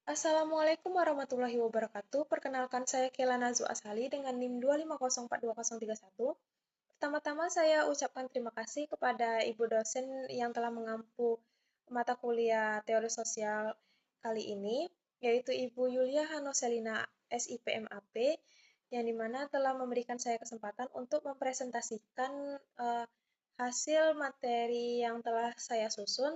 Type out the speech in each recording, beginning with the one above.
Assalamualaikum warahmatullahi wabarakatuh. Perkenalkan saya Kela Nazu Asali dengan NIM 2504201. Pertama-tama saya ucapkan terima kasih kepada Ibu dosen yang telah mengampu mata kuliah teori sosial kali ini, yaitu Ibu Yulia Hanoselina SIPMAP, yang dimana telah memberikan saya kesempatan untuk mempresentasikan hasil materi yang telah saya susun.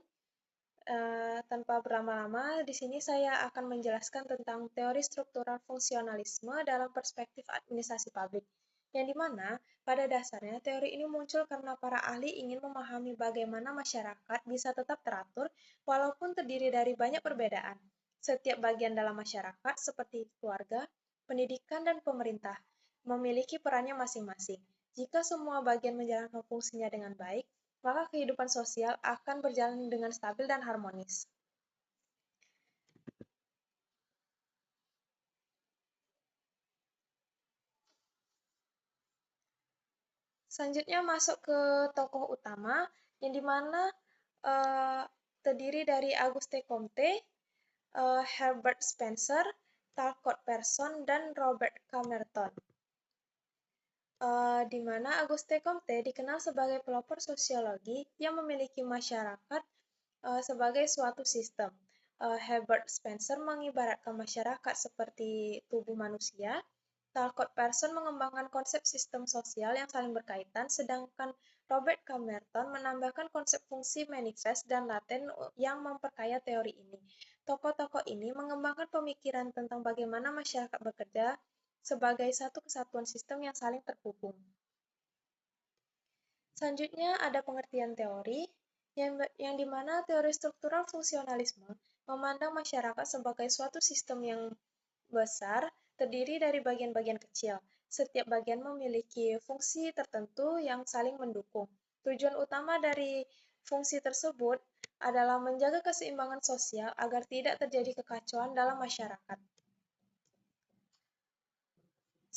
Tanpa berlama-lama, di sini saya akan menjelaskan tentang teori struktural fungsionalisme dalam perspektif administrasi publik, yang dimana pada dasarnya teori ini muncul karena para ahli ingin memahami bagaimana masyarakat bisa tetap teratur walaupun terdiri dari banyak perbedaan. Setiap bagian dalam masyarakat, seperti keluarga, pendidikan, dan pemerintah, memiliki perannya masing-masing. Jika semua bagian menjalankan fungsinya dengan baik, maka kehidupan sosial akan berjalan dengan stabil dan harmonis. Selanjutnya masuk ke tokoh utama, yang dimana uh, terdiri dari Auguste Comte, Herbert Spencer, Talcott Person, dan Robert Camerton. Di mana Auguste Comte dikenal sebagai pelopor sosiologi yang memiliki masyarakat sebagai suatu sistem. Herbert Spencer mengibaratkan masyarakat seperti tubuh manusia. Talcott Person mengembangkan konsep sistem sosial yang saling berkaitan, sedangkan Robert Camerton menambahkan konsep fungsi manifest dan laten yang memperkaya teori ini. Tokoh-tokoh ini mengembangkan pemikiran tentang bagaimana masyarakat bekerja sebagai satu kesatuan sistem yang saling terhubung. Selanjutnya ada pengertian teori, yang dimana teori struktural fungsionalisme memandang masyarakat sebagai suatu sistem yang besar terdiri dari bagian-bagian kecil. Setiap bagian memiliki fungsi tertentu yang saling mendukung. Tujuan utama dari fungsi tersebut adalah menjaga keseimbangan sosial agar tidak terjadi kekacauan dalam masyarakat.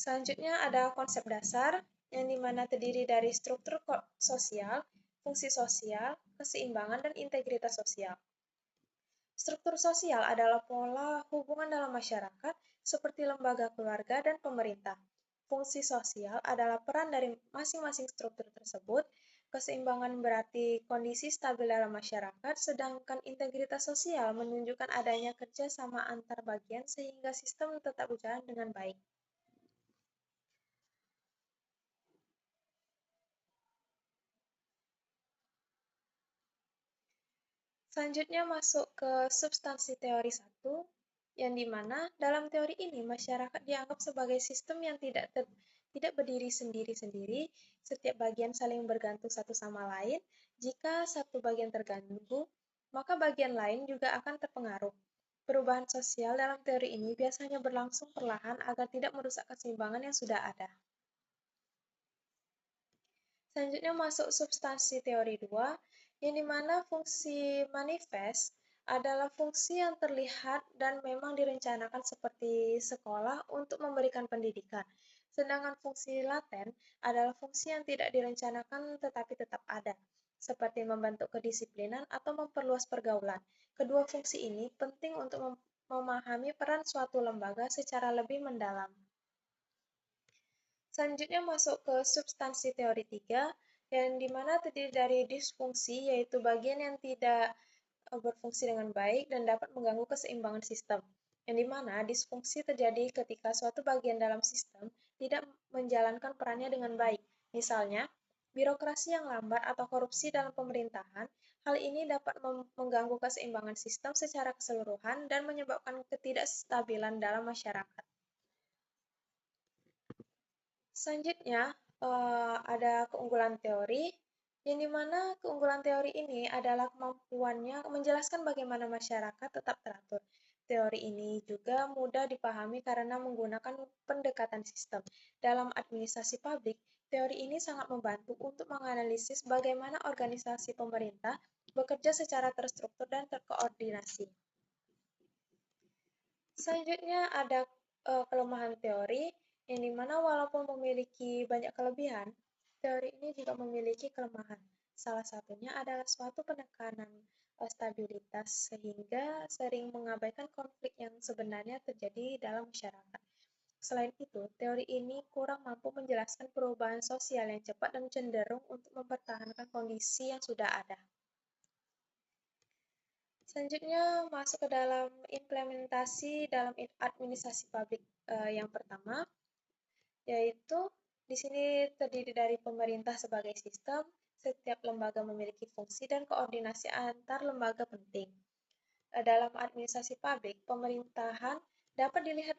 Selanjutnya ada konsep dasar, yang dimana terdiri dari struktur sosial, fungsi sosial, keseimbangan, dan integritas sosial. Struktur sosial adalah pola hubungan dalam masyarakat, seperti lembaga keluarga dan pemerintah. Fungsi sosial adalah peran dari masing-masing struktur tersebut. Keseimbangan berarti kondisi stabil dalam masyarakat, sedangkan integritas sosial menunjukkan adanya kerjasama antar bagian sehingga sistem tetap berjalan dengan baik. Selanjutnya masuk ke substansi teori 1, yang dimana dalam teori ini masyarakat dianggap sebagai sistem yang tidak berdiri sendiri-sendiri, setiap bagian saling bergantung satu sama lain. Jika satu bagian terganggu, maka bagian lain juga akan terpengaruh. Perubahan sosial dalam teori ini biasanya berlangsung perlahan agar tidak merusak keseimbangan yang sudah ada. Selanjutnya masuk substansi teori 2, yang dimana fungsi manifest adalah fungsi yang terlihat dan memang direncanakan seperti sekolah untuk memberikan pendidikan. Sedangkan fungsi laten adalah fungsi yang tidak direncanakan tetapi tetap ada, seperti membentuk kedisiplinan atau memperluas pergaulan. Kedua fungsi ini penting untuk memahami peran suatu lembaga secara lebih mendalam. Selanjutnya masuk ke substansi teori 3, yang dimana terdiri dari disfungsi, yaitu bagian yang tidak berfungsi dengan baik dan dapat mengganggu keseimbangan sistem. Yang dimana disfungsi terjadi ketika suatu bagian dalam sistem tidak menjalankan perannya dengan baik. Misalnya, birokrasi yang lambat atau korupsi dalam pemerintahan. Hal ini dapat mengganggu keseimbangan sistem secara keseluruhan dan menyebabkan ketidakstabilan dalam masyarakat. Selanjutnya, ada keunggulan teori, yang dimana keunggulan teori ini adalah kemampuannya menjelaskan bagaimana masyarakat tetap teratur. Teori ini juga mudah dipahami karena menggunakan pendekatan sistem. Dalam administrasi publik, teori ini sangat membantu untuk menganalisis bagaimana organisasi pemerintah bekerja secara terstruktur dan terkoordinasi. Selanjutnya ada kelemahan teori, yang dimana walaupun memiliki banyak kelebihan, teori ini juga memiliki kelemahan. Salah satunya adalah suatu penekanan stabilitas sehingga sering mengabaikan konflik yang sebenarnya terjadi dalam masyarakat. Selain itu, teori ini kurang mampu menjelaskan perubahan sosial yang cepat dan cenderung untuk mempertahankan kondisi yang sudah ada. Selanjutnya masuk ke dalam implementasi dalam administrasi publik yang pertama, yaitu di sini terdiri dari pemerintah sebagai sistem, setiap lembaga memiliki fungsi dan koordinasi antar lembaga penting. Dalam administrasi publik, pemerintahan dapat dilihat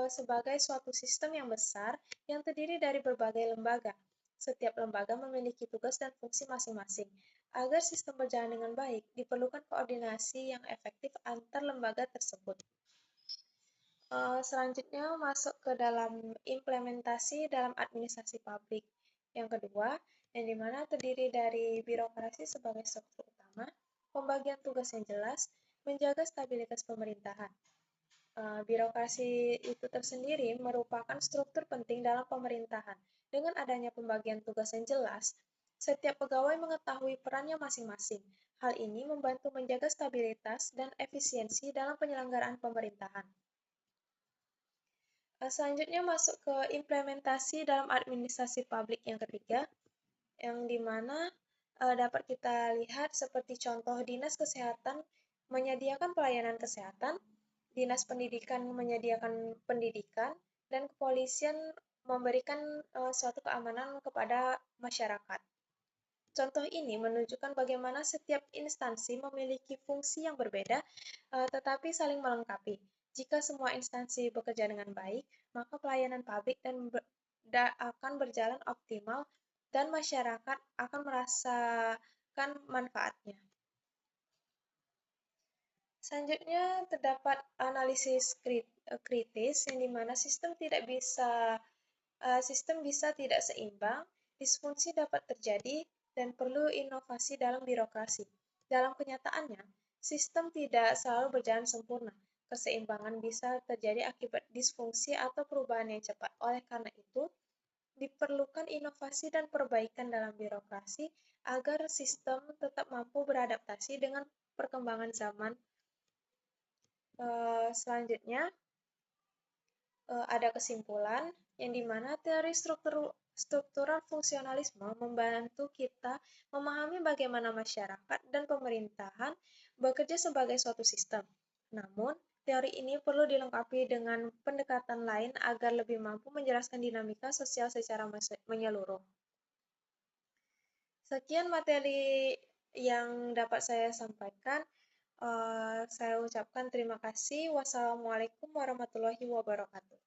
sebagai suatu sistem yang besar yang terdiri dari berbagai lembaga. Setiap lembaga memiliki tugas dan fungsi masing-masing. Agar sistem berjalan dengan baik, diperlukan koordinasi yang efektif antar lembaga tersebut. Selanjutnya masuk ke dalam implementasi dalam administrasi publik. Yang kedua, yang dimana terdiri dari birokrasi sebagai struktur utama, pembagian tugas yang jelas, menjaga stabilitas pemerintahan. Birokrasi itu tersendiri merupakan struktur penting dalam pemerintahan. Dengan adanya pembagian tugas yang jelas, setiap pegawai mengetahui perannya masing-masing. Hal ini membantu menjaga stabilitas dan efisiensi dalam penyelenggaraan pemerintahan. Selanjutnya masuk ke implementasi dalam administrasi publik yang ketiga, yang dimana dapat kita lihat seperti contoh dinas kesehatan menyediakan pelayanan kesehatan, dinas pendidikan menyediakan pendidikan, dan kepolisian memberikan suatu keamanan kepada masyarakat. Contoh ini menunjukkan bagaimana setiap instansi memiliki fungsi yang berbeda, tetapi saling melengkapi. Jika semua instansi bekerja dengan baik, maka pelayanan publik akan berjalan optimal dan masyarakat akan merasakan manfaatnya. Selanjutnya terdapat analisis kritis yang dimana sistem bisa tidak seimbang, disfungsi dapat terjadi, dan perlu inovasi dalam birokrasi. Dalam kenyataannya, sistem tidak selalu berjalan sempurna. Keseimbangan bisa terjadi akibat disfungsi atau perubahan yang cepat. Oleh karena itu, diperlukan inovasi dan perbaikan dalam birokrasi agar sistem tetap mampu beradaptasi dengan perkembangan zaman. Selanjutnya, ada kesimpulan yang dimana teori struktural fungsionalisme membantu kita memahami bagaimana masyarakat dan pemerintahan bekerja sebagai suatu sistem. Namun, teori ini perlu dilengkapi dengan pendekatan lain agar lebih mampu menjelaskan dinamika sosial secara menyeluruh. Sekian materi yang dapat saya sampaikan. Saya ucapkan terima kasih. Wassalamualaikum warahmatullahi wabarakatuh.